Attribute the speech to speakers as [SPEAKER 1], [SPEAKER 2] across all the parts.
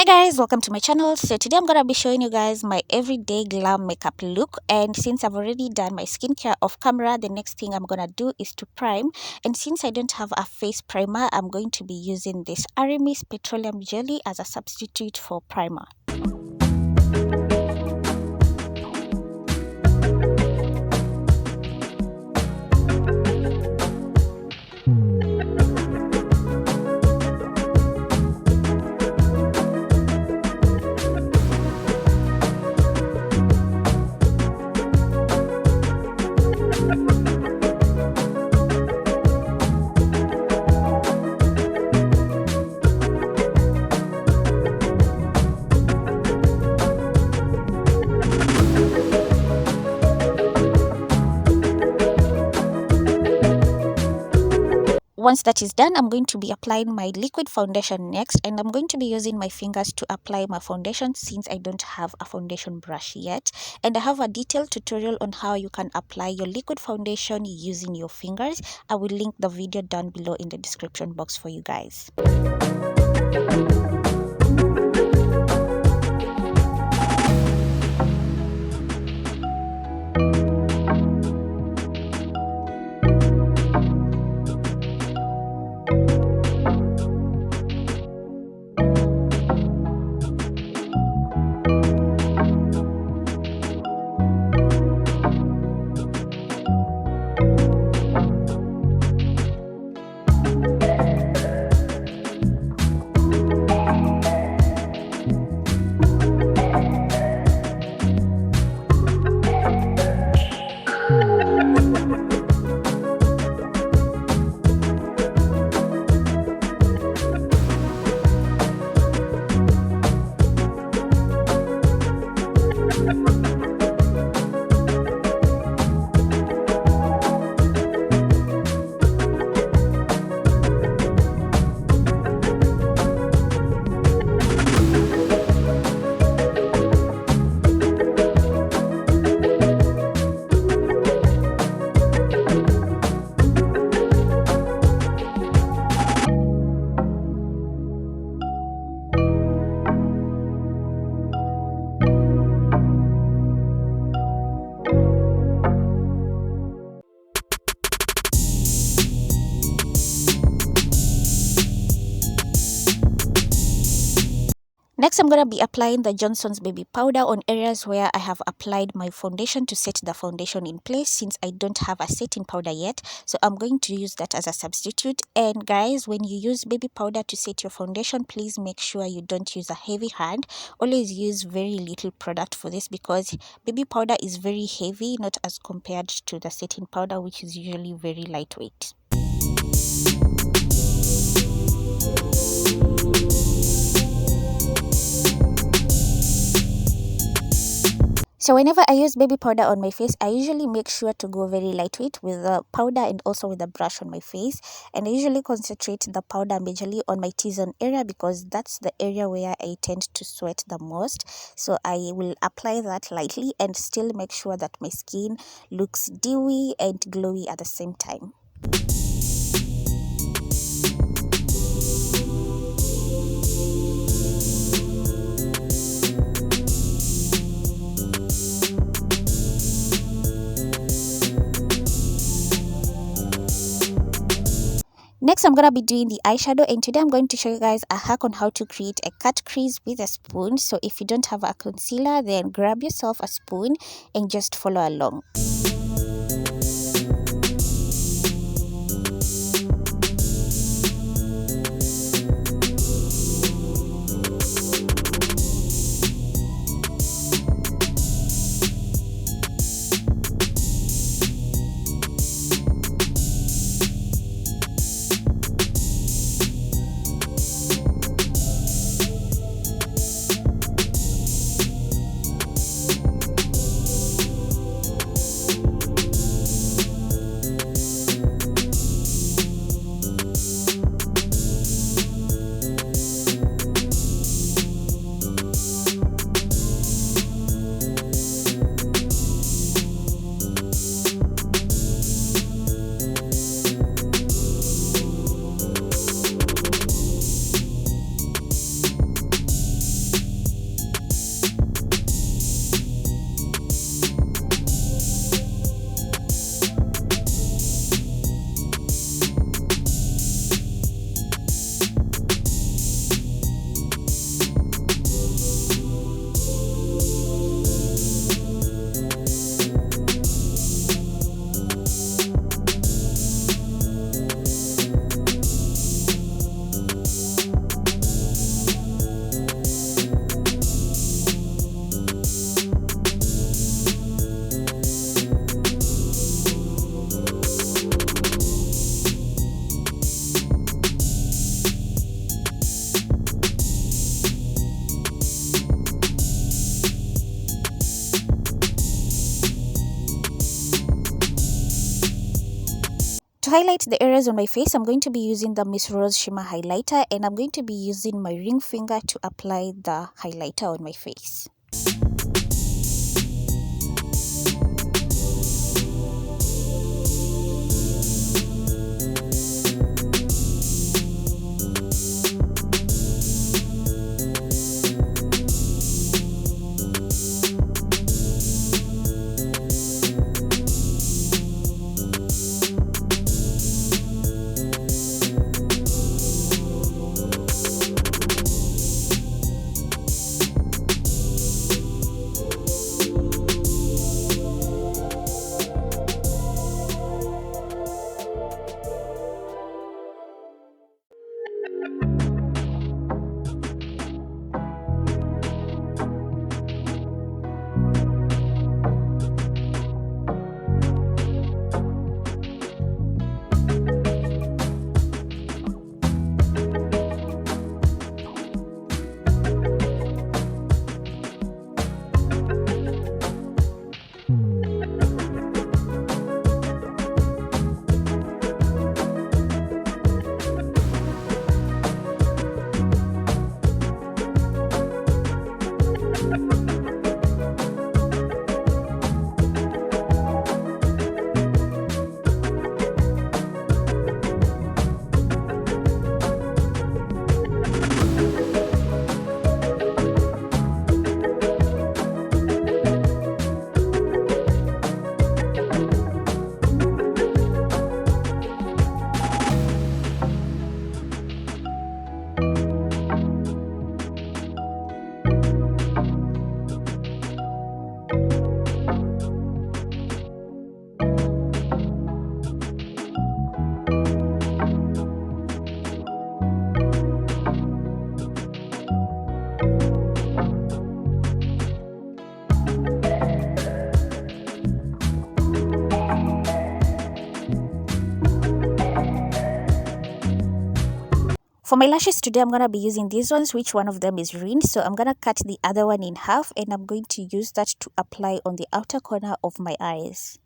[SPEAKER 1] Hey guys, welcome to my channel. So today I'm gonna be showing you guys my everyday glam makeup look, and since I've already done my skincare off camera, the next thing I'm gonna do is to prime. And since I don't have a face primer, I'm going to be using this Aramis petroleum jelly as a substitute for primer. Once that is done, I'm going to be applying my liquid foundation next, and I'm going to be using my fingers to apply my foundation since I don't have a foundation brush yet. And I have a detailed tutorial on how you can apply your liquid foundation using your fingers. I will link the video down below in the description box for you guys. Next, I'm going to be applying the Johnson's baby powder on areas where I have applied my foundation to set the foundation in place since I don't have a setting powder yet. So I'm going to use that as a substitute. And guys, when you use baby powder to set your foundation, please make sure you don't use a heavy hand. Always use very little product for this because baby powder is very heavy, not as compared to the setting powder, which is usually very lightweight. So whenever I use baby powder on my face, I usually make sure to go very lightweight with the powder and also with the brush on my face. And I usually concentrate the powder majorly on my T-zone area because that's the area where I tend to sweat the most. So I will apply that lightly and still make sure that my skin looks dewy and glowy at the same time. Next, I'm going to be doing the eyeshadow, and today I'm going to show you guys a hack on how to create a cut crease with a spoon. So if you don't have a concealer, then grab yourself a spoon and just follow along. highlight the areas on my face, I'm going to be using the Miss Rose Shimmer Highlighter, and I'm going to be using my ring finger to apply the highlighter on my face. For my lashes today, I'm going to be using these ones, which one of them is green. So I'm going to cut the other one in half, and I'm going to use that to apply on the outer corner of my eyes.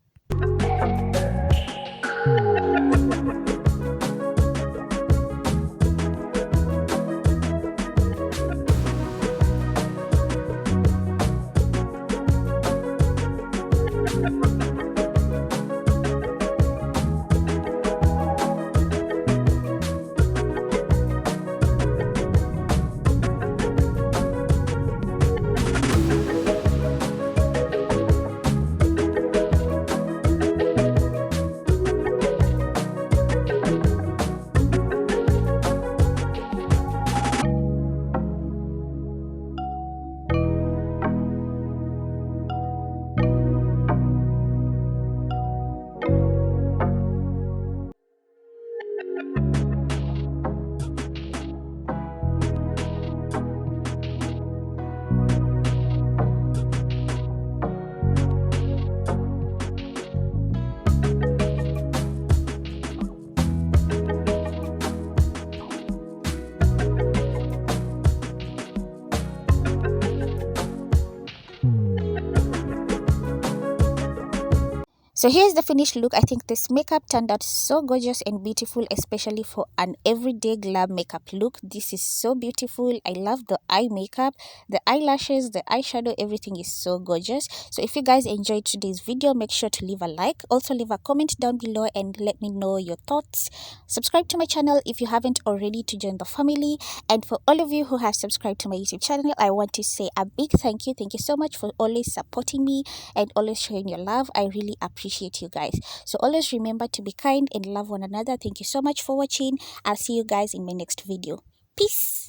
[SPEAKER 1] So here's the finished look. I think this makeup turned out so gorgeous and beautiful, especially for an everyday glam makeup look. This is so beautiful. I love the eye makeup, the eyelashes, the eyeshadow, everything is so gorgeous. So if you guys enjoyed today's video, make sure to leave a like. Also leave a comment down below and let me know your thoughts. Subscribe to my channel if you haven't already to join the family. And for all of you who have subscribed to my YouTube channel, I want to say a big thank you. Thank you so much for always supporting me and always showing your love. I really appreciate you guys. So always remember to be kind and love one another. Thank you so much for watching. I'll see you guys in my next video. Peace.